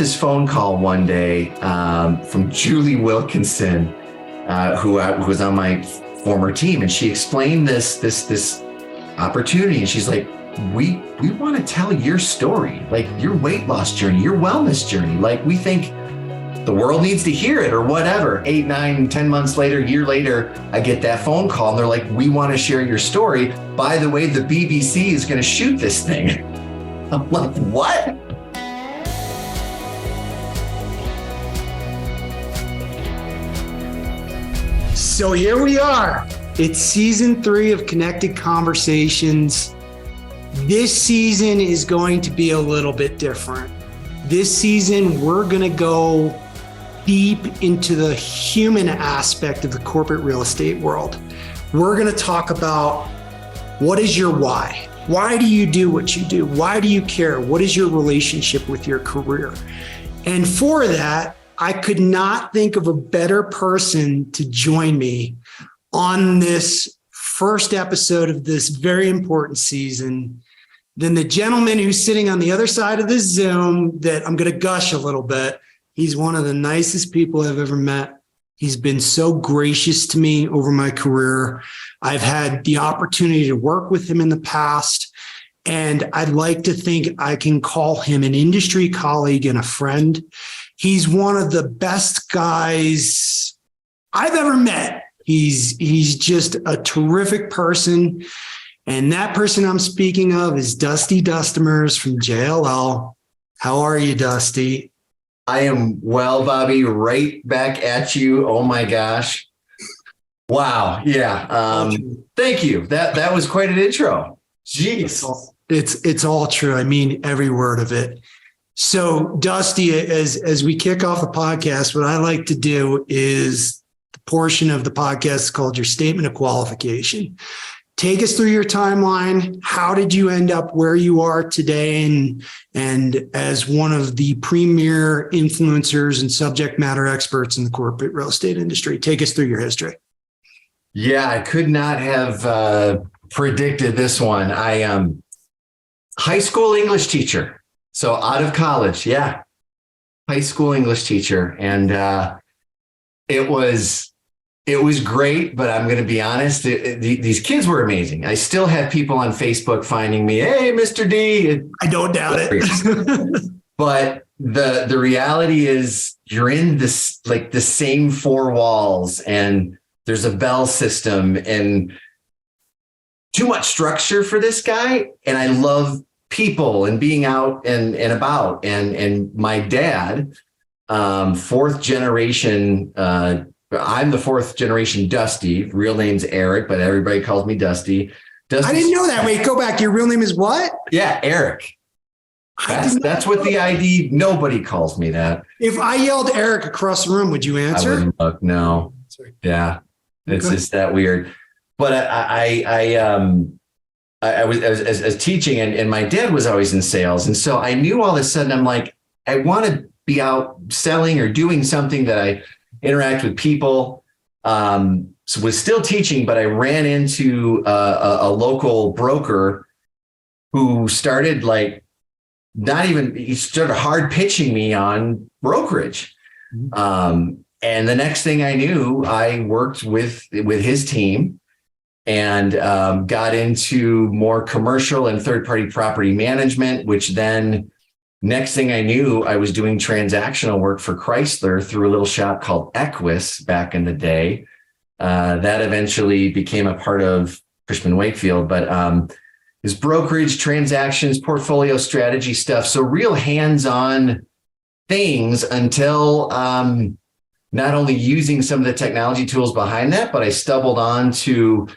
this phone call one day from Julie Wilkinson, who was on my former team, and she explained this opportunity, and she's like, we want to tell your story, like your weight loss journey, your wellness journey. Like, we think the world needs to hear it or whatever. 8, 9, 10 months later, year later, I get that phone call and they're like, we want to share your story. By the way, the BBC is going to shoot this thing. I'm like, what? So here we are. It's season 3 of Connected Conversations. This season is going to be a little bit different. This season, we're going to go deep into the human aspect of the corporate real estate world. We're going to talk about, what is your why? Why do you do what you do? Why do you care? What is your relationship with your career? And for that, I could not think of a better person to join me on this first episode of this very important season than the gentleman who's sitting on the other side of the Zoom, that I'm going to gush a little bit. He's one of the nicest people I've ever met. He's been so gracious to me over my career. I've had the opportunity to work with him in the past, and I'd like to think I can call him an industry colleague and a friend. He's one of the best guys I've ever met. He's just a terrific person. And that person I'm speaking of is Dusty Duistermars from JLL. How are you, Dusty? I am well, Bobby, right back at you. Oh my gosh. Wow. Yeah. Thank you. That was quite an intro. Jeez. It's all true. I mean, every word of it. So Dusty, as we kick off the podcast, what I like to do is the portion of the podcast called your statement of qualification. Take us through your timeline. How did you end up where you are today and as one of the premier influencers and subject matter experts in the corporate real estate industry? Take us through your history. Yeah, I could not have predicted this one. I am high school English teacher. So out of college, yeah, high school English teacher. And it was great, but I'm going to be honest, these kids were amazing. I still have people on Facebook finding me, hey, Mr. D. I don't doubt it. But the reality is you're in this, like the same 4 walls, and there's a bell system and too much structure for this guy. And I love people and being out and about. And my dad, 4th generation, I'm the 4th generation Dusty. Real name's Eric, but everybody calls me Dusty. I didn't know that. Wait, go back. Your real name is what? Yeah, Eric. That's what the ID. Nobody calls me that. If I yelled Eric across the room, would you answer? I wouldn't look. No. Yeah, it's just that weird. But I was teaching, and my dad was always in sales, and so I knew all of a sudden I'm like, I want to be out selling or doing something that I interact with people. So was still teaching, but I ran into a local broker who started he started hard pitching me on brokerage. And the next thing I knew, I worked with his team and got into more commercial and third-party property management, which then next thing I knew, I was doing transactional work for Chrysler through a little shop called Equus back in the day. That eventually became a part of Cushman Wakefield, but his brokerage, transactions, portfolio strategy stuff. So real hands-on things until not only using some of the technology tools behind that, but I stumbled on to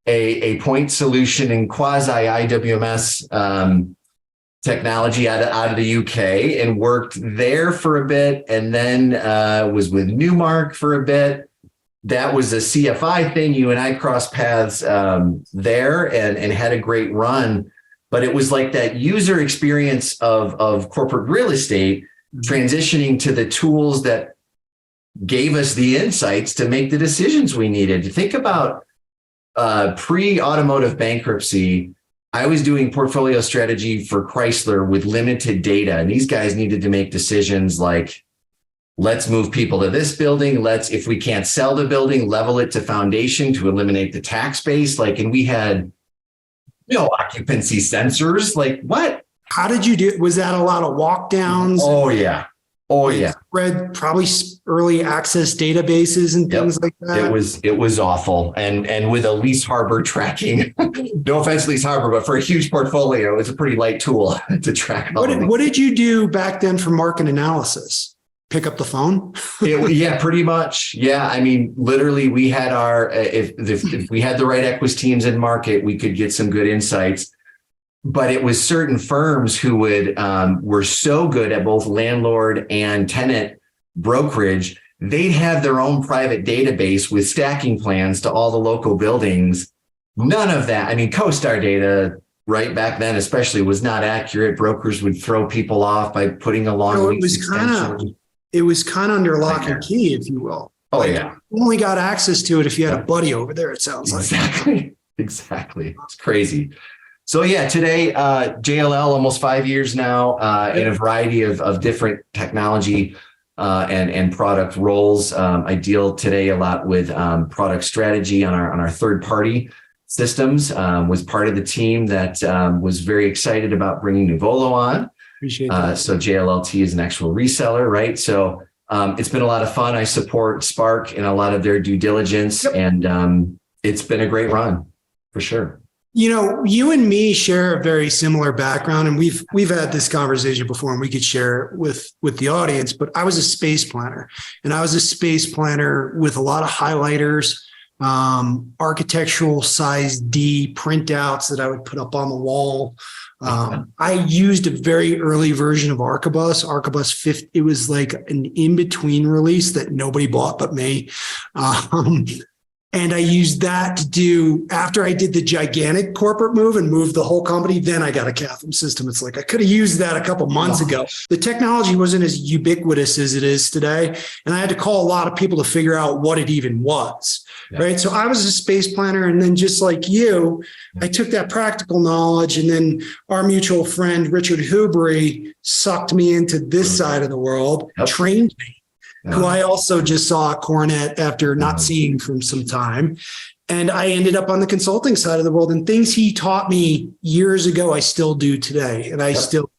a point solution in quasi IWMS technology out of the UK, and worked there for a bit, and then was with Newmark for a bit. That was a CFI thing. You and I crossed paths there and had a great run. But it was like that user experience of corporate real estate transitioning to the tools that gave us the insights to make the decisions we needed. Think about pre-automotive bankruptcy. I was doing portfolio strategy for Chrysler with limited data, and these guys needed to make decisions like, let's move people to this building. If we can't sell the building, level it to foundation to eliminate the tax base. And we had no occupancy sensors. What? How did you do? Was that a lot of walk downs? Oh yeah. Read probably early access databases and things like that. It was awful. And with a lease harbor tracking, no offense, lease harbor, but for a huge portfolio, it's a pretty light tool to track. What did you do back then for market analysis? Pick up the phone? Yeah, pretty much. Yeah. I mean, literally we had if we had the right equity teams in market, we could get some good insights. But it was certain firms who were so good at both landlord and tenant brokerage, they'd have their own private database with stacking plans to all the local buildings. None of that. I mean, CoStar data right back then, especially, was not accurate. Brokers would throw people off by putting a long lease extension. It was kind of under lock and key, if you will. Oh, yeah. You only got access to it if you had a buddy over there, it sounds like. Exactly. It's crazy. So yeah, today, JLL, almost 5 years now, in a variety of different technology and product roles. I deal today a lot with product strategy on our third party systems. Was part of the team that was very excited about bringing Nuvolo on. Appreciate that. So JLLT is an actual reseller, right? So it's been a lot of fun. I support Spark in a lot of their due diligence, and it's been a great run for sure. You know, you and me share a very similar background, and we've had this conversation before, and we could share it with the audience. But I was a space planner, and I was a space planner with a lot of highlighters, architectural size D printouts that I would put up on the wall. I used a very early version of Archibus 50. It was like an in-between release that nobody bought but me. And I used that to do, after I did the gigantic corporate move and moved the whole company, then I got a Catham system. It's like, I could have used that a couple months ago. The technology wasn't as ubiquitous as it is today. And I had to call a lot of people to figure out what it even was. Yeah. Right. So I was a space planner. And then just like you, I took that practical knowledge, and then our mutual friend, Richard Hubry, sucked me into this side of the world, trained me. Who I also just saw at Coronet after not seeing from some time. And I ended up on the consulting side of the world, and things he taught me years ago, I still do today. And I still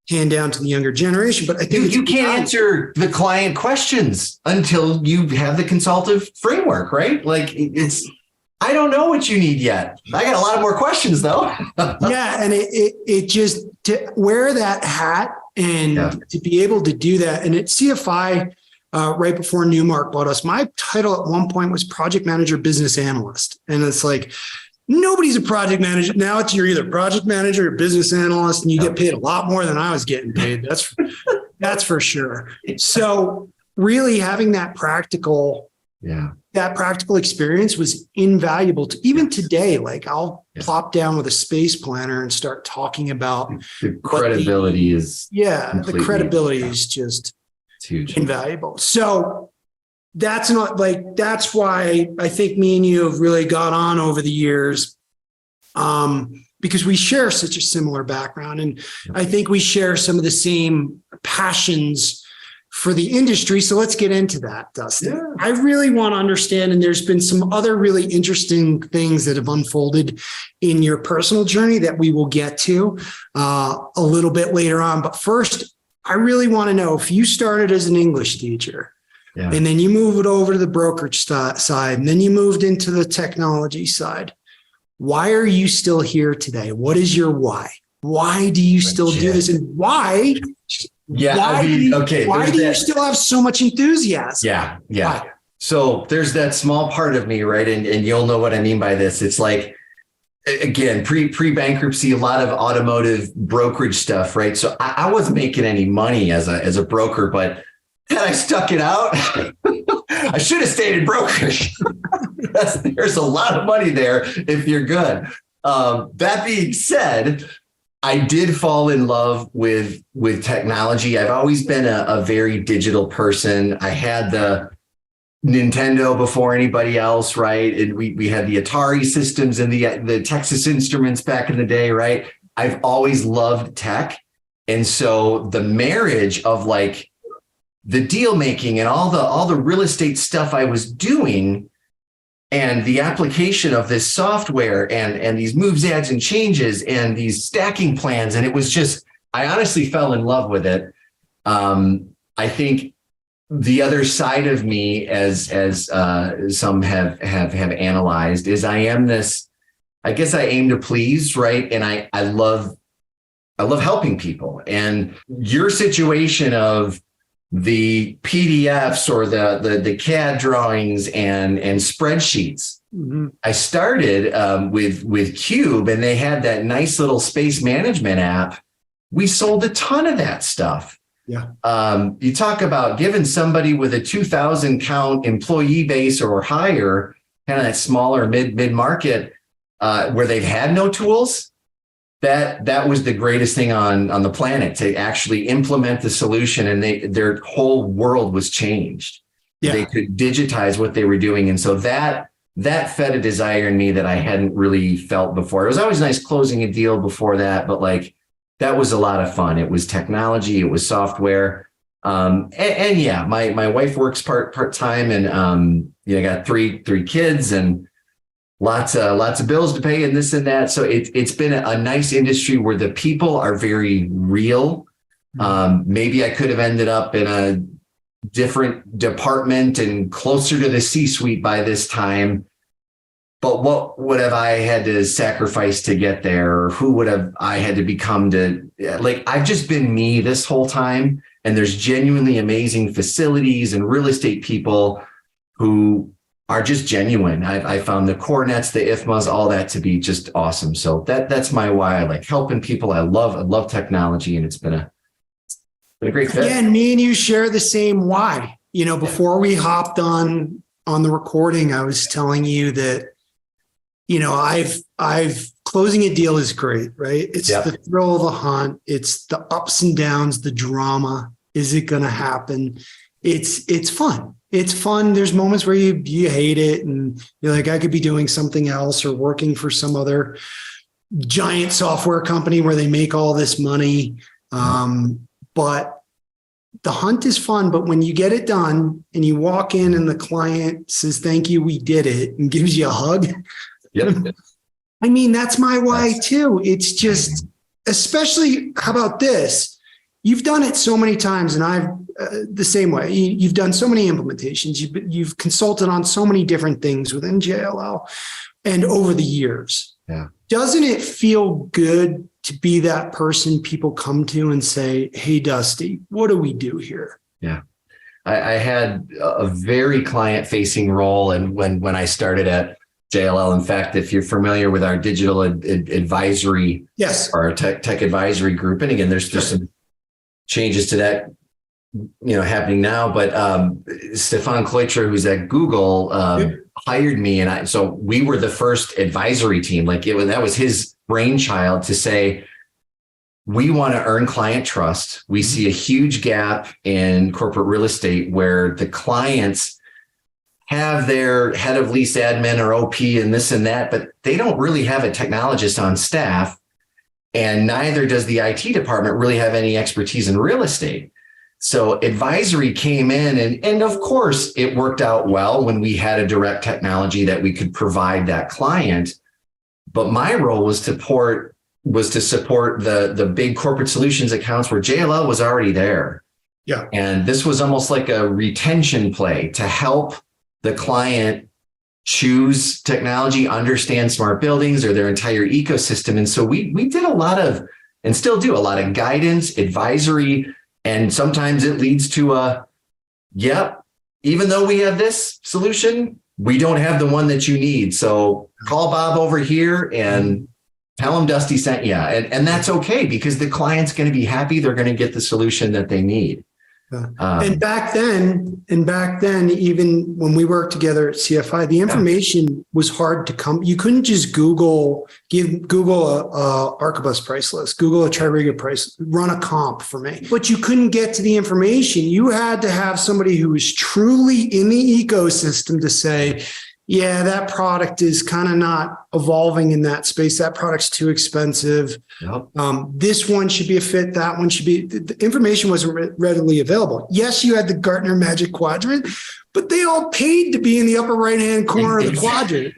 hand down to the younger generation. But I think you can't answer the client questions until you have the consultative framework, right? I don't know what you need yet. I got a lot of more questions though. Yeah. And it just, to wear that hat and to be able to do that. And at CFI, right before Newmark bought us, my title at one point was project manager, business analyst. And it's like, nobody's a project manager. Now you're either project manager or business analyst, and you get paid a lot more than I was getting paid. That's for sure. So really having that practical experience was invaluable to even today. Like I'll plop down with a space planner and start talking about the credibility the credibility is just, it's huge, invaluable. So that's why I think me and you have really got on over the years, because we share such a similar background. And I think we share some of the same passions for the industry. So let's get into that, Dusty. Yeah. I really want to understand, and there's been some other really interesting things that have unfolded in your personal journey that we will get to a little bit later on. But first, I really want to know, if you started as an English teacher and then you moved over to the brokerage side, and then you moved into the technology side, why are you still here today? What is your why? Why do you still do this? And why? Why do you still have so much enthusiasm? Yeah. Why? So there's that small part of me, right? And you'll know what I mean by this. It's like, again, pre-bankruptcy, a lot of automotive brokerage stuff, right? So I wasn't making any money as a broker, but had I stuck it out, I should have stayed in brokerage. There's a lot of money there if you're good. That being said, I did fall in love with technology. I've always been a very digital person. I had Nintendo before anybody else, right? And we had the Atari systems and the Texas Instruments back in the day, right? I've always loved tech. And so the marriage of like the deal making and all the real estate stuff I was doing and the application of this software and these moves, adds, and changes and these stacking plans. And it was just, I honestly fell in love with it. I think the other side of me, as some have analyzed, is I am this, I guess I aim to please, right? And I love helping people. And your situation of the PDFs or the CAD drawings and spreadsheets. Mm-hmm. I started with Cube, and they had that nice little space management app. We sold a ton of that stuff. Yeah. You talk about giving somebody with a 2,000 count employee base or higher, kind of that smaller mid market, where they've had no tools. That was the greatest thing on the planet, to actually implement the solution, and their whole world was changed. Yeah. They could digitize what they were doing, and so that fed a desire in me that I hadn't really felt before. It was always nice closing a deal before that, but like that was a lot of fun. It was technology, it was software, and yeah, my wife works part time, and I got three kids and lots of bills to pay and this and that. So it's been a nice industry where the people are very real. Maybe I could have ended up in a different department and closer to the C-suite by this time. But what would have I had to sacrifice to get there? Or who would have I had to become to, like, I've just been me this whole time. And there's genuinely amazing facilities and real estate people who are just genuine. I found the Cornets, the IFMAs, all that to be just awesome. So that's my why. I like helping people. I love technology, and it's been a great fit. Again, me and you share the same why. Before we hopped on the recording, I was telling you that, I've closing a deal is great, right? It's the thrill of the hunt. It's the ups and downs, the drama. Is it going to happen? It's fun. It's fun. There's moments where you hate it and you're like, I could be doing something else or working for some other giant software company where they make all this money. But the hunt is fun. But when you get it done and you walk in and the client says, thank you, we did it, and gives you a hug. Yep. I mean, that's my why too. It's just, especially, how about this? You've done it so many times, and I've the same way. You've done so many implementations. You've consulted on so many different things within JLL and over the years. Yeah. Doesn't it feel good to be that person people come to and say, hey, Dusty, what do we do here? Yeah. I had a very client-facing role, and when I started at JLL. In fact, if you're familiar with our digital advisory, our tech advisory group, and again, there's some changes to that, happening now. But Stefan Kloitra, who's at Google, hired me, and so we were the first advisory team. That was his brainchild to say, we want to earn client trust. We see a huge gap in corporate real estate where the clients have their head of lease admin or OP and this and that, but they don't really have a technologist on staff, and neither does the IT department really have any expertise in real estate. So advisory came in, and of course it worked out well when we had a direct technology that we could provide that client. But my role was to support the big corporate solutions accounts where JLL was already there. Yeah. And this was almost like a retention play to help the client choose technology, understand smart buildings or their entire ecosystem. And so we did a lot of, and still do a lot of guidance, advisory, and sometimes it leads to even though we have this solution, we don't have the one that you need. So call Bob over here and tell him Dusty sent you. And that's okay, because the client's going to be happy. They're going to get the solution that they need. Yeah. And back then, even when we worked together at CFI, the information was hard to come. You couldn't just Google a Arquebus price list, Google a Tririga price, run a comp for me. But you couldn't get to the information. You had to have somebody who was truly in the ecosystem to say, yeah, that product is kind of not evolving in that space. That product's too expensive. Yep. This one should be a fit. That one should be. The information wasn't readily available. Yes, you had the Gartner Magic Quadrant, but they all paid to be in the upper right-hand corner of the quadrant.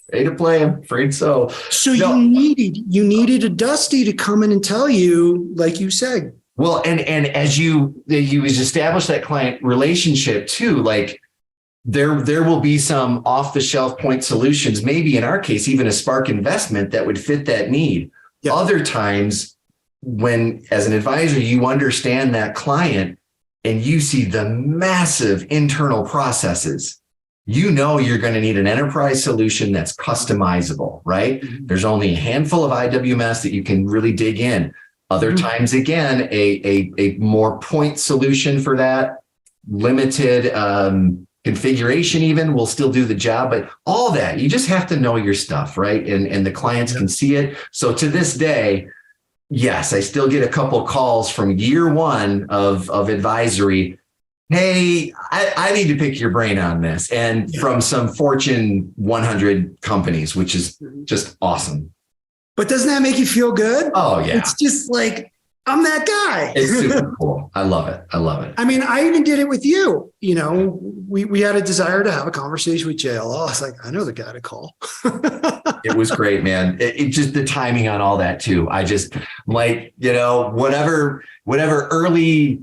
Pay to play, I'm afraid so. So you needed a Dusty to come in and tell you, like you said. Well, and as you establish that client relationship too, like, there will be some off-the-shelf point solutions, maybe in our case, even a Spark investment that would fit that need. Yeah. Other times, when as an advisor, you understand that client and you see the massive internal processes, you know you're going to need an enterprise solution that's customizable, right? Mm-hmm. There's only a handful of IWMS that you can really dig in. Other times, again, a more point solution for that, limited configuration even will still do the job, but all that, you just have to know your stuff, right? And the clients can see it. So to this day, yes, I still get a couple calls from year one of advisory. Hey, I need to pick your brain on this. And from some Fortune 100 companies, which is just awesome. But doesn't that make you feel good? Oh, yeah. It's just like, I'm that guy. It's super cool. I love it. I mean, I even did it with you. You know, we had a desire to have a conversation with JLL. I was like, I know the guy to call. It was great, man. It just the timing on all that too. I just like, you know, whatever early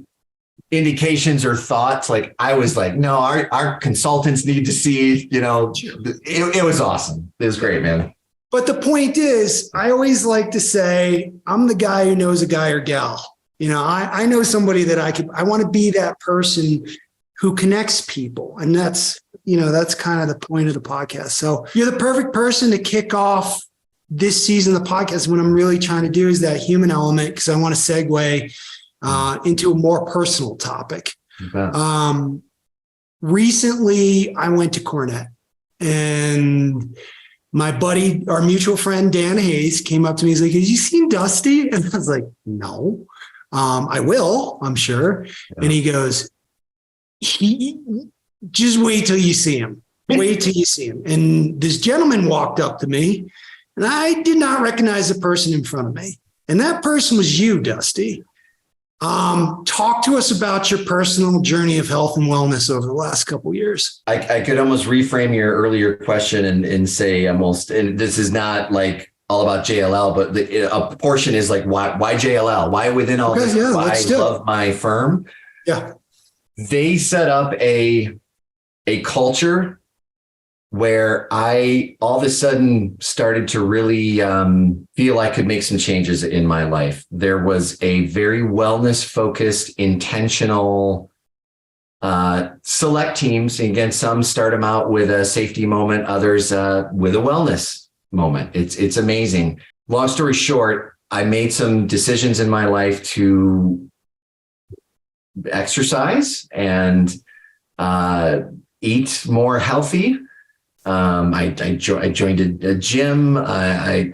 indications or thoughts, like I was like, no, our consultants need to see, you know, it was awesome. It was great, man. But the point is, I always like to say, I'm the guy who knows a guy or gal. You know, I know somebody that I want to be that person who connects people. And that's kind of the point of the podcast. So you're the perfect person to kick off this season of the podcast. What I'm really trying to do is that human element, because I want to segue into a more personal topic. Recently, I went to Cornett, and my buddy, our mutual friend, Dan Hayes, came up to me. He's like, have you seen Dusty? And I was like, no, I will, I'm sure. Yeah. And he goes, just wait till you see him. Wait till you see him. And this gentleman walked up to me, and I did not recognize the person in front of me. And that person was you, Dusty. Talk to us about your personal journey of health and wellness over the last couple of years. I could almost reframe your earlier question and say almost, and this is not like all about JLL, but a portion is like, why JLL? Why within all this? Yeah, why I love my firm? Yeah. They set up a culture where I all of a sudden started to really feel I could make some changes in my life. There was a very wellness-focused, intentional select teams. And again, some start them out with a safety moment, others with a wellness moment. It's amazing. Long story short, I made some decisions in my life to exercise and eat more healthy. I joined a gym. I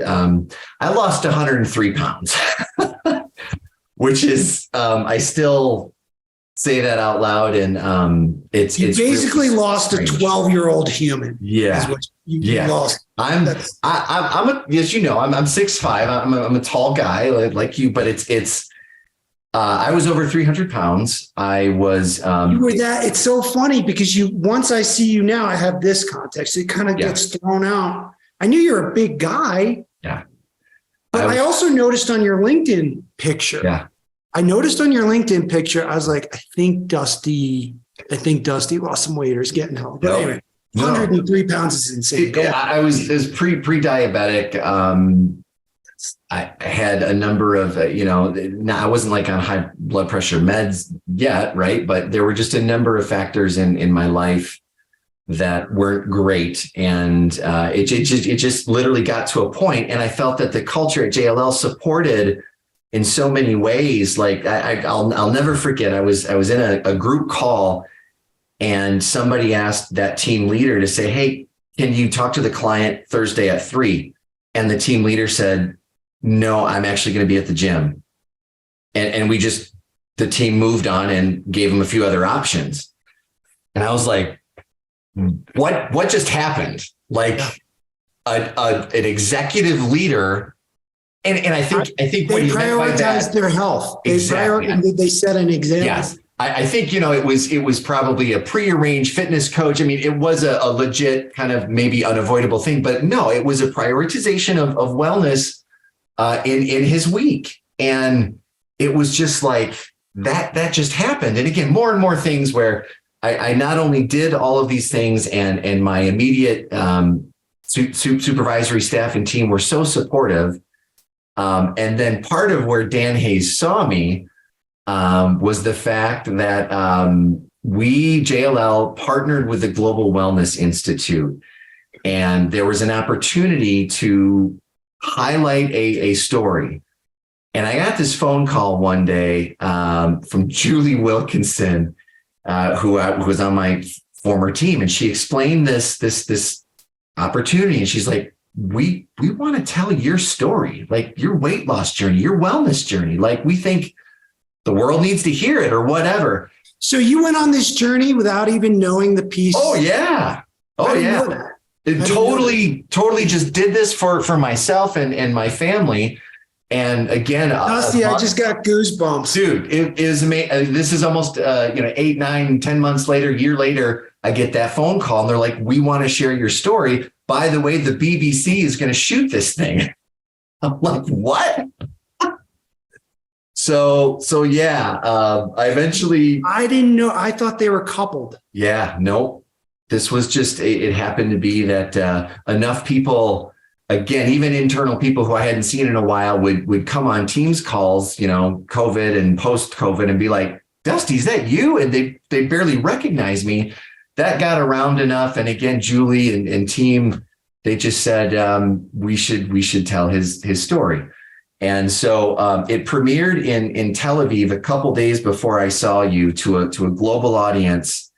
lost 103 pounds, which is, I still say that out loud. And it's basically really lost strange. A 12-year-old human. Yeah. Is what you lost. I'm as you know, I'm 6'5". I'm a tall guy like you, but it's, I was over 300 pounds. I was. You were that. It's so funny because once I see you now, I have this context. It kind of gets thrown out. I knew you're a big guy. Yeah. But I also noticed on your LinkedIn picture. Yeah. I noticed on your LinkedIn picture, I was like, I think Dusty lost some weight or is getting healthy. But anyway, 103 pounds is insane. I was pre-diabetic. I had a number of, I wasn't like on high blood pressure meds yet, right? But there were just a number of factors in my life that weren't great. And it just literally got to a point, and I felt that the culture at JLL supported in so many ways. Like I'll never forget. I was in a group call, and somebody asked that team leader to say, "Hey, can you talk to the client Thursday at 3?" And the team leader said, "No, I'm actually going to be at the gym." And the team moved on and gave him a few other options. And I was like, what just happened? Like an executive leader. And I think what they you meant by prioritize that, their health. Exactly. They set an example. Yes. I think, it was probably a prearranged fitness coach. I mean, it was a legit kind of maybe unavoidable thing, but no, it was a prioritization of wellness in his week. And it was just like that just happened. And again, more and more things where I not only did all of these things, and my immediate supervisory staff and team were so supportive. And then part of where Dan Hayes saw me was the fact that we, JLL, partnered with the Global Wellness Institute. And there was an opportunity to highlight a story. And I got this phone call one day from Julie Wilkinson, who was on my former team. And she explained this opportunity. And she's like, we want to tell your story, like your weight loss journey, your wellness journey. Like, we think the world needs to hear it or whatever. So you went on this journey without even knowing the piece. Oh yeah. Oh yeah. It totally just did this for myself and my family. And again, Dusty, I just got goosebumps. Dude, it is amazing. This is almost 8, 9, 10 months later, year later, I get that phone call and they're like, "We want to share your story. By the way, the BBC is going to shoot this thing." I'm like, what? So yeah, I didn't know. I thought they were coupled. Yeah, no, this was just, it happened to be that enough people, again, even internal people who I hadn't seen in a while would come on Teams calls, COVID and post-COVID, and be like, "Dusty, is that you?" And they barely recognize me. That got around enough. And again, Julie and team, they just said, we should tell his story. And so it premiered in Tel Aviv a couple days before I saw you, to a global audience.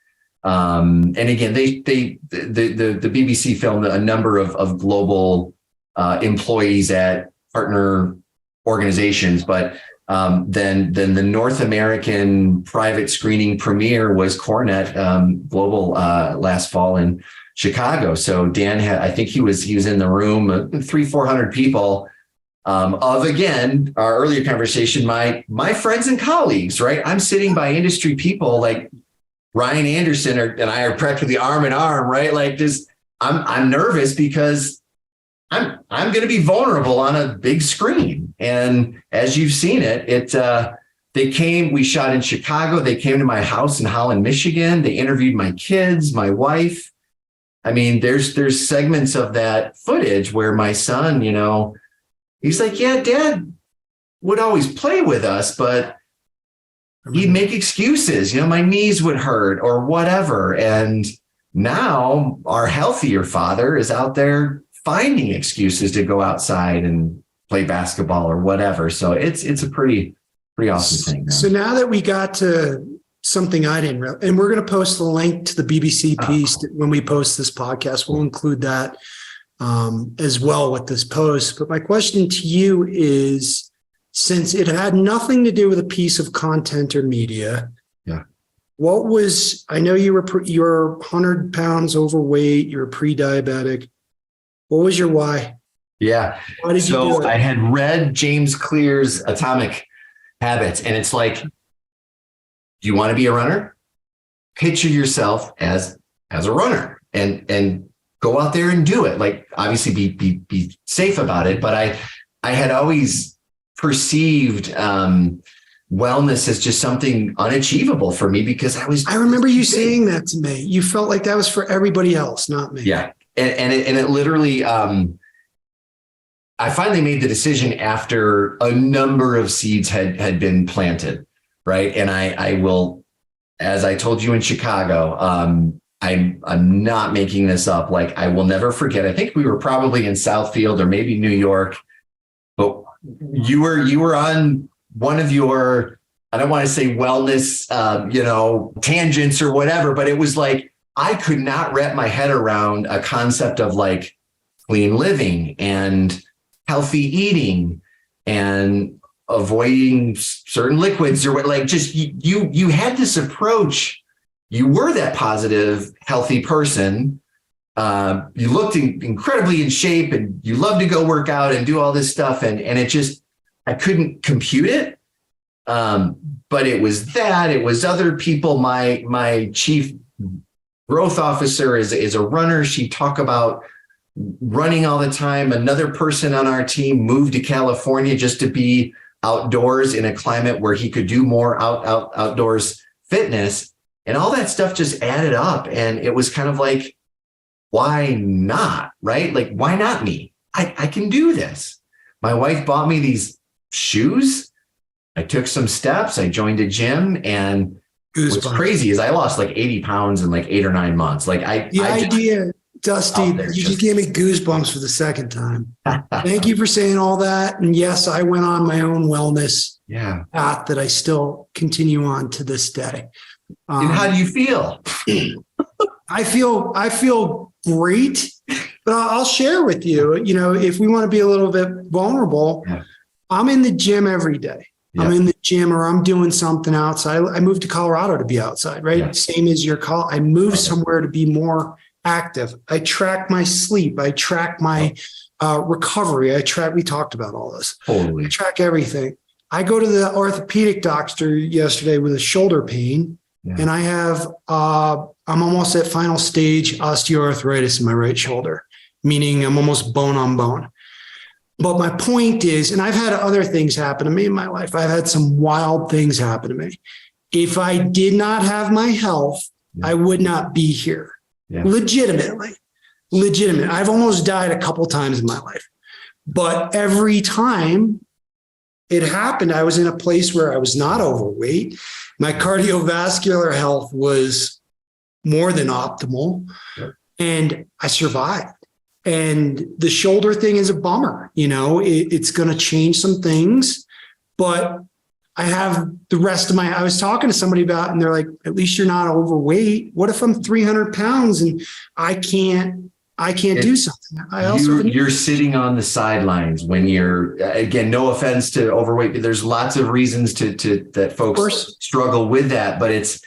And again, the BBC filmed a number of global employees at partner organizations, but then the North American private screening premiere was Coronet Global last fall in Chicago. So Dan I think he was in the room, 300-400 people. Of, again, our earlier conversation, my friends and colleagues, right? I'm sitting by industry people like Ryan Anderson and I are practically arm in arm, right? Like this, I'm nervous because I'm going to be vulnerable on a big screen. And as you've seen we shot in Chicago. They came to my house in Holland, Michigan. They interviewed my kids, my wife. I mean, there's segments of that footage where my son, he's like, "Yeah, Dad would always play with us, but he'd make excuses. My knees would hurt or whatever." And now our healthier father is out there finding excuses to go outside and play basketball or whatever. So it's a pretty awesome thing. So now that we got to something I didn't realize, and we're going to post the link to the BBC piece when we post this podcast. We'll include that as well with this post. But my question to you is, since it had nothing to do with a piece of content or media, I know you're 100 pounds overweight, you're pre-diabetic. What was your why? Yeah. Why did you do it? I had read James Clear's Atomic Habits, and it's like, do you want to be a runner? Picture yourself as a runner and go out there and do it. Like, obviously be safe about it. But I had always perceived wellness as just something unachievable for me because I remember you saying that to me. You felt like that was for everybody else, not me. Yeah. And it literally, I finally made the decision after a number of seeds had been planted. Right. And I will, as I told you in Chicago, I'm not making this up. Like, I will never forget. I think we were probably in Southfield or maybe New York, but you were on one of your, I don't want to say wellness, tangents or whatever, but it was like, I could not wrap my head around a concept of like clean living and healthy eating and avoiding certain liquids or what, like just you had this approach. You were that positive, healthy person. You looked incredibly in shape and you loved to go work out and do all this stuff. And it just, I couldn't compute it. But it was other people. My chief growth officer is a runner. She talked about running all the time. Another person on our team moved to California just to be outdoors in a climate where he could do more outdoors fitness, and all that stuff just added up. And it was kind of like, why not? Right? Like, why not me? I can do this. My wife bought me these shoes. I took some steps. I joined a gym, and what's crazy is I lost like 80 pounds in like 8 or 9 months. Like Dusty, you just gave me goosebumps for the second time. Thank you for saying all that. And yes, I went on my own wellness path that I still continue on to this day. And how do you feel? I feel great, but I'll share with you, if we want to be a little bit vulnerable, I'm in the gym every day. Yeah. I'm in the gym or I'm doing something outside. I moved to Colorado to be outside, right? Yeah. Same as your call. I moved somewhere to be more active. I track my sleep. I track my recovery. We talked about all this. Totally. I track everything. I go to the orthopedic doctor yesterday with a shoulder pain, and I have, I'm almost at final stage osteoarthritis in my right shoulder, meaning I'm almost bone on bone. But my point is, and I've had other things happen to me in my life. I've had some wild things happen to me. If I did not have my health, I would not be here. Yeah. Legitimate. I've almost died a couple times in my life. But every time it happened, I was in a place where I was not overweight. My cardiovascular health was more than optimal, and I survived. And the shoulder thing is a bummer. It's going to change some things, but I have the rest of I was talking to somebody about, and they're like, at least you're not overweight. What if I'm 300 pounds and I can't do something? You're sitting on the sidelines when you're, again, no offense to overweight, but there's lots of reasons to that folks struggle with that, but it's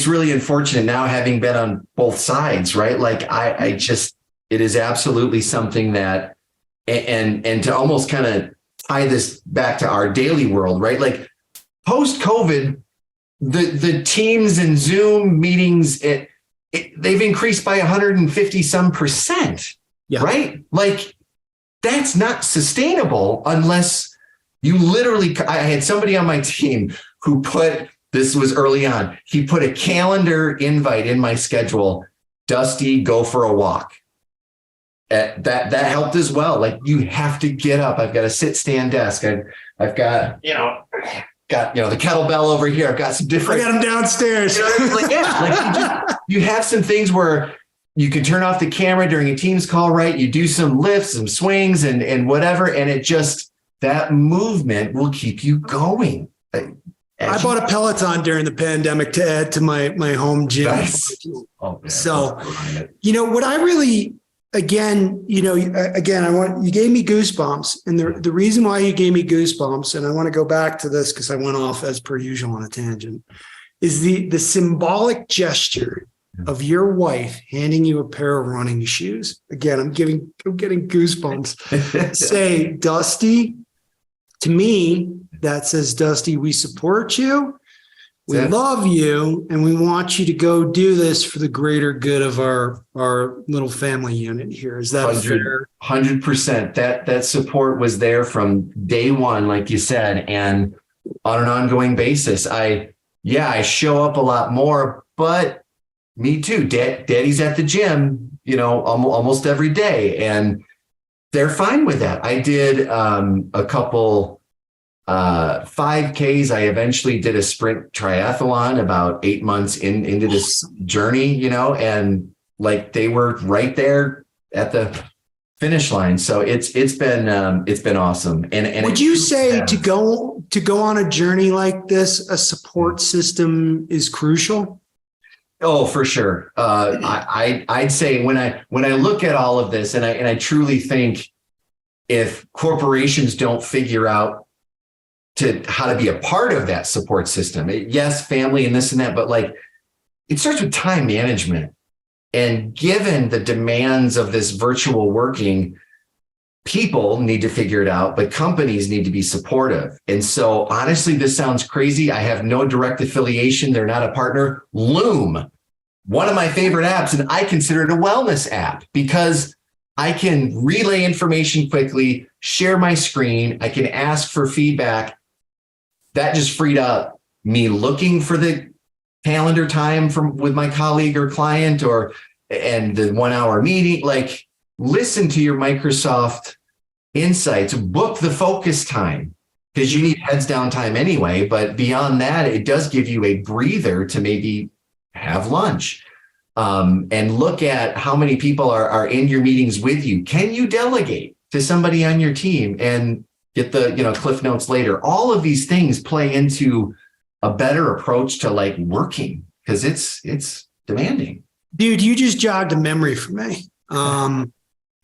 really unfortunate now having been on both sides, right? Like it is absolutely something that, and to almost kind of tie this back to our daily world, right? Like post-COVID, the Teams and Zoom meetings, they've increased by 150 some percent, right? Like that's not sustainable unless you literally, I had somebody on my team who this was early on, he put a calendar invite in my schedule, Dusty, go for a walk. That helped as well. Like you have to get up. I've got a sit-stand desk. I've got, the kettlebell over here. I've got some different. I got them downstairs. You have some things where you can turn off the camera during a Teams call, right? You do some lifts, some swings and whatever. And that movement will keep you going. I bought a Peloton during the pandemic to add to my home gym. Nice. Oh, man. So, what I really, you gave me goosebumps, and the reason why you gave me goosebumps, and I want to go back to this because I went off as per usual on a tangent, is the symbolic gesture of your wife handing you a pair of running shoes. Again, I'm getting goosebumps. Say, Dusty, to me, that says, Dusty, we support you. We love you, and we want you to go do this for the greater good of our little family unit here. Is that fair? 100%. That support was there from day one, like you said, and on an ongoing basis. I show up a lot more, but me too. Daddy's at the gym, almost every day, and they're fine with that. I did a couple 5Ks. I eventually did a sprint triathlon about 8 months into this journey, and like they were right there at the finish line. So it's been awesome. And would you say to go on a journey like this, a support system is crucial? Oh, for sure. I'd say when I look at all of this, and I truly think if corporations don't figure out how to be a part of that support system, yes, family and this and that, but like it starts with time management. And given the demands of this virtual working, people need to figure it out, but companies need to be supportive. And so honestly, this sounds crazy. I have no direct affiliation. They're not a partner. Loom, one of my favorite apps, and I consider it a wellness app because I can relay information quickly, share my screen. I can ask for feedback. That just freed up me looking for the calendar time with my colleague or client and the 1 hour meeting. Like, listen to your Microsoft insights, book the focus time because you need heads down time anyway. But beyond that, it does give you a breather to maybe have lunch and look at how many people are in your meetings with you. Can you delegate to somebody on your team and get the cliff notes later? All of these things play into a better approach to like working because it's demanding. Dude, you just jogged a memory for me. And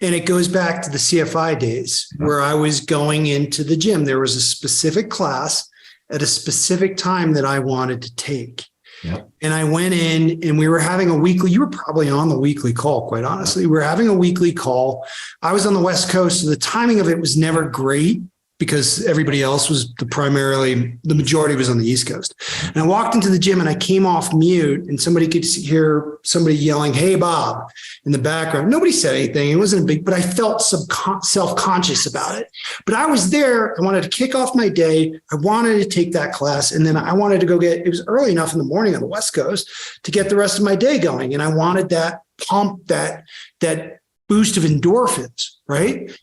it goes back to the CFI days where I was going into the gym. There was a specific class at a specific time that I wanted to take. Yep. And I went in and we were having a weekly, you were probably on the weekly call, quite honestly. We were having a weekly call. I was on the West Coast, so the timing of it was never great because everybody else was the majority was on the East Coast. And I walked into the gym and I came off mute and somebody could hear somebody yelling, "Hey, Bob," in the background. Nobody said anything. It wasn't big, but I felt self-conscious about it. But I was there. I wanted to kick off my day. I wanted to take that class. And then I wanted to go it was early enough in the morning on the West Coast to get the rest of my day going. And I wanted that pump, that boost of endorphins, right?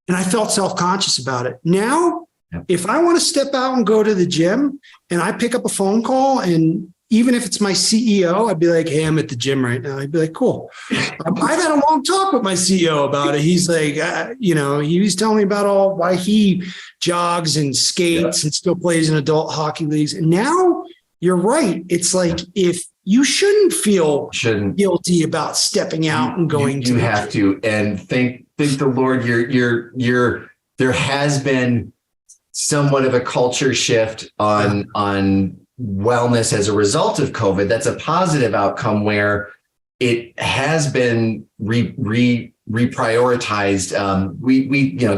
And I felt self-conscious about it. Now, if I want to step out and go to the gym and I pick up a phone call, and even if it's my CEO, I'd be like, "Hey, I'm at the gym right now." I'd be like, "Cool." I've had a long talk with my CEO about it. He's like, he was telling me about why he jogs and skates and still plays in adult hockey leagues. And now you're right. It's like if you shouldn't feel guilty about stepping out and going you have to, and thank the Lord, there has been somewhat of a culture shift on wellness as a result of COVID. That's a positive outcome where it has been reprioritized.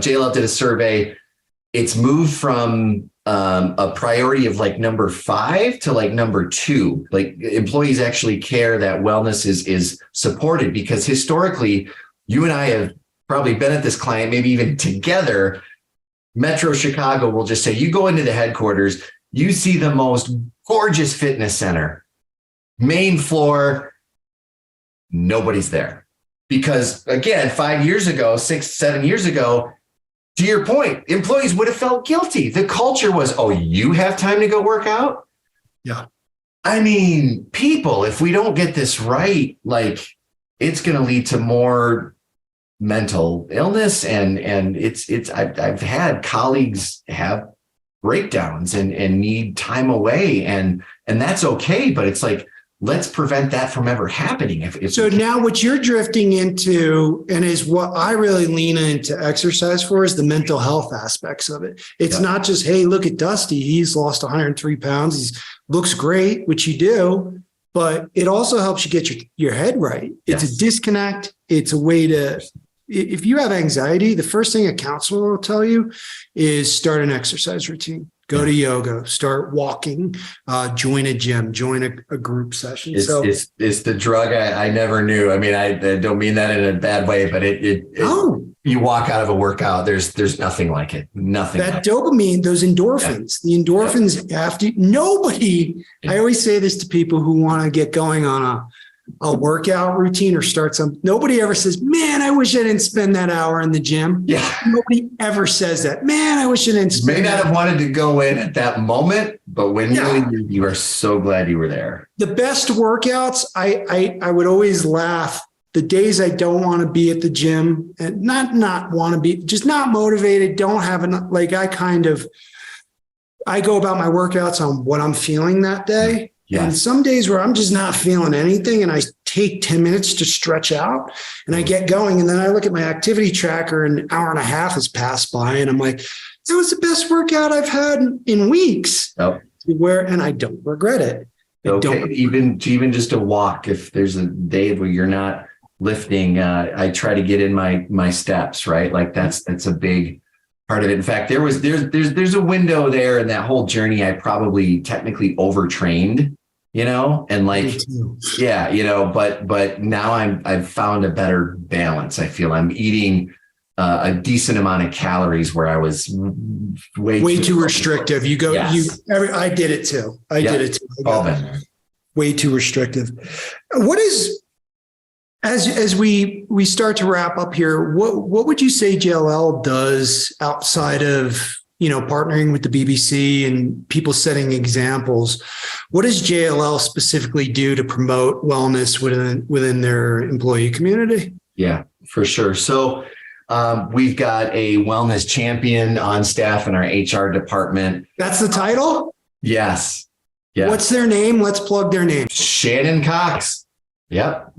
JLL did a survey. It's moved from a priority of like number 5 to like number 2. Like employees actually care that wellness is supported because historically, you and I have probably been at this client, maybe even together. Metro Chicago will just say, you go into the headquarters, you see the most gorgeous fitness center, main floor, nobody's there. Because again, 5 years ago, 6, 7 years ago, to your point, employees would have felt guilty. The culture was, "Oh, you have time to go work out?" Yeah. I mean, people, if we don't get this right, like it's going to lead to more mental illness. And I've had colleagues have breakdowns and need time away and that's okay. But it's like, let's prevent that from ever happening. So now what you're drifting into, and is what I really lean into exercise for, is the mental health aspects of it. It's not just, hey, look at Dusty. He's lost 103 pounds. He looks great, which you do, but it also helps you get your head right. It's a disconnect. It's a way to, if you have anxiety, the first thing a counselor will tell you is start an exercise routine. Go to yoga, start walking, join a gym, join a group session. It's the drug I never knew. I mean, I don't mean that in a bad way, but you walk out of a workout, there's nothing like it. Nothing. That dopamine, those endorphins, the endorphins have to, nobody, I always say this to people who want to get going on a workout routine or start some. Nobody ever says, "Man, I wish I didn't spend that hour in the gym." Yeah. Nobody ever says that. "Man, I wish I didn't spend." May not have wanted to go in at that moment, but when you are so glad you were there. The best workouts, I would always laugh the days I don't want to be at the gym and not want to be, just not motivated, don't have enough, like I go about my workouts on what I'm feeling that day. Yes. And some days where I'm just not feeling anything and I take 10 minutes to stretch out and I get going. And then I look at my activity tracker and an hour and a half has passed by and I'm like, that was the best workout I've had in weeks. Yep. And I don't regret it. Okay. Even just a walk. If there's a day where you're not lifting, I try to get in my steps, right? Like that's a big part of it. In fact, there's a window there in that whole journey. I probably technically overtrained, and like, yeah, but now I've found a better balance. I feel I'm eating a decent amount of calories where I was way too restrictive. You go, yes. I did it too. I did it too. All been way too restrictive. What is, as we start to wrap up here, what would you say JLL does outside of, partnering with the BBC and people setting examples? What does JLL specifically do to promote wellness within their employee community? Yeah, for sure. So we've got a wellness champion on staff in our HR department. That's the title? Yes. Yeah. What's their name? Let's plug their name. Shannon Cox. Yep.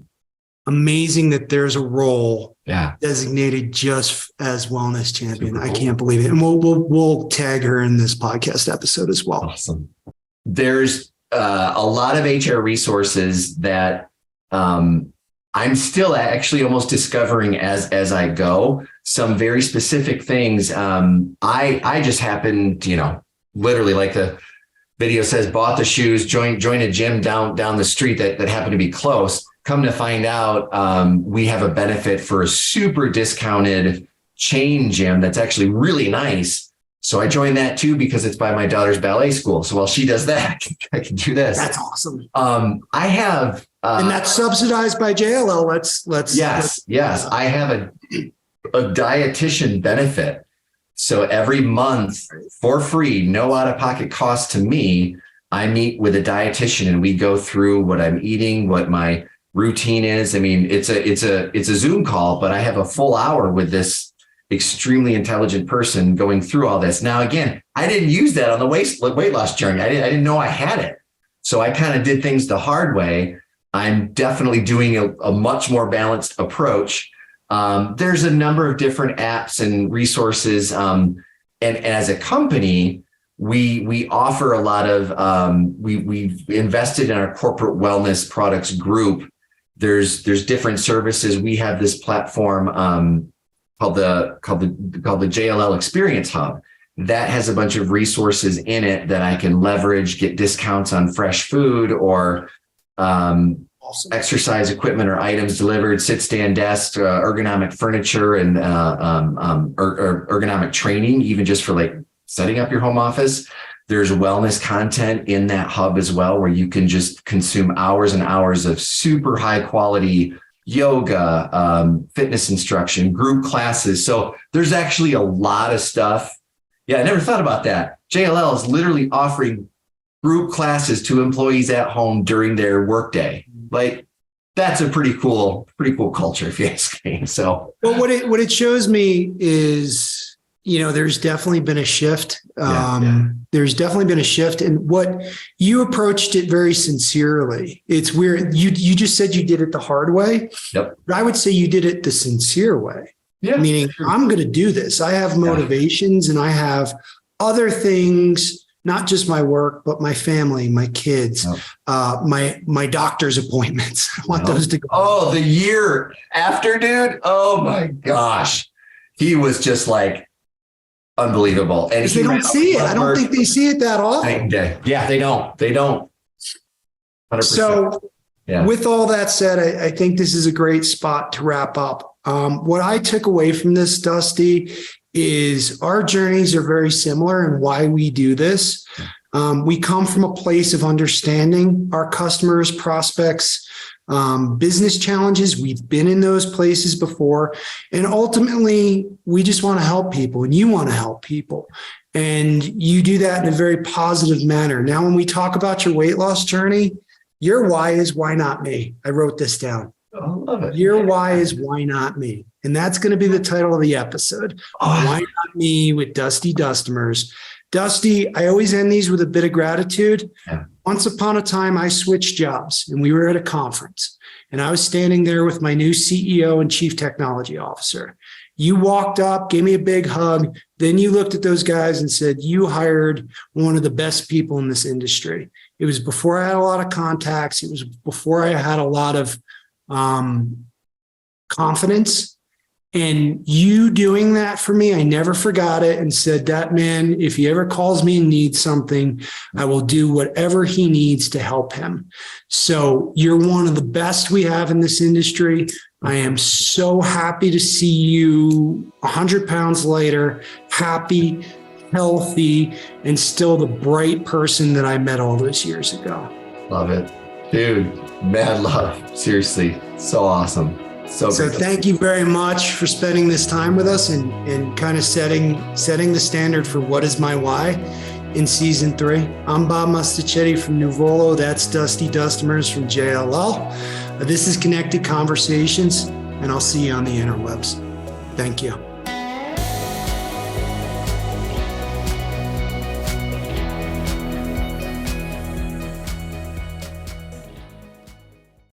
Amazing that there's a role Yeah. designated just as wellness champion. Super cool. I can't believe it. And we'll tag her in this podcast episode as well. Awesome. There's a lot of HR resources that I'm still actually almost discovering as I go. Some very specific things. I just happened, literally like the video says, bought the shoes, joined a gym down the street that happened to be close. Come to find out, we have a benefit for a super discounted chain gym that's actually really nice. So I joined that too because it's by my daughter's ballet school. So while she does that, I can do this. That's awesome. I have, and that's subsidized by JLL. Yes. I have a dietitian benefit. So every month for free, no out-of-pocket cost to me, I meet with a dietitian and we go through what I'm eating, what my routine is. I mean, it's a Zoom call, but I have a full hour with this extremely intelligent person going through all this. Now, again, I didn't use that on the weight loss journey. I didn't know I had it. So I kind of did things the hard way. I'm definitely doing a much more balanced approach. There's a number of different apps and resources. And as a company, we offer a lot of, we've invested in our corporate wellness products group. There's different services. We have this platform called the JLL Experience Hub that has a bunch of resources in it that I can leverage, get discounts on fresh food or awesome. Exercise equipment or items delivered, sit, stand, desk, ergonomic furniture, and ergonomic training, even just for like setting up your home office. There's wellness content in that hub as well, where you can just consume hours and hours of super high quality yoga, fitness instruction, group classes. So there's actually a lot of stuff. Yeah, I never thought about that. JLL is literally offering group classes to employees at home during their workday. Like that's a pretty cool culture, if you ask me. So, well, what it shows me is, there's definitely been a shift. There's definitely been a shift, and what you approached it very sincerely. It's weird. You just said you did it the hard way. Yep. But I would say you did it the sincere way. Yeah. Meaning, I'm going to do this. I have motivations, and I have other things. Not just my work, but my family, my kids, my doctor's appointments. I want those to go. Oh, the year after, dude. Oh my gosh. He was just like unbelievable. And they don't see it. I don't think they see it that often. Yeah, they don't. 100%. So with all that said, I think this is a great spot to wrap up. What I took away from this, Dusty, is our journeys are very similar and why we do this. We come from a place of understanding our customers, prospects, business challenges. We've been in those places before. And ultimately, we just want to help people, and you want to help people. And you do that in a very positive manner. Now, when we talk about your weight loss journey, your why is why not me? I wrote this down. I love it. Your why is why not me? And that's going to be the title of the episode. Oh. Why not me with Dusty Duistermars. Dusty, I always end these with a bit of gratitude. Yeah. Once upon a time, I switched jobs and we were at a conference and I was standing there with my new CEO and chief technology officer. You walked up, gave me a big hug. Then you looked at those guys and said, you hired one of the best people in this industry. It was before I had a lot of contacts. It was before I had a lot of confidence. And you doing that for me, I never forgot it and said, that man, if he ever calls me and needs something, I will do whatever he needs to help him. So you're one of the best we have in this industry. I am so happy to see you 100 pounds later, happy, healthy, and still the bright person that I met all those years ago. Love it. Dude, mad love. Seriously. So awesome. So Thank you very much for spending this time with us and kind of setting the standard for what is my why in season 3. I'm Bob Mostachetti from Nuvolo. That's Dusty Duistermars from JLL. This is Connected Conversations, and I'll see you on the interwebs. Thank you.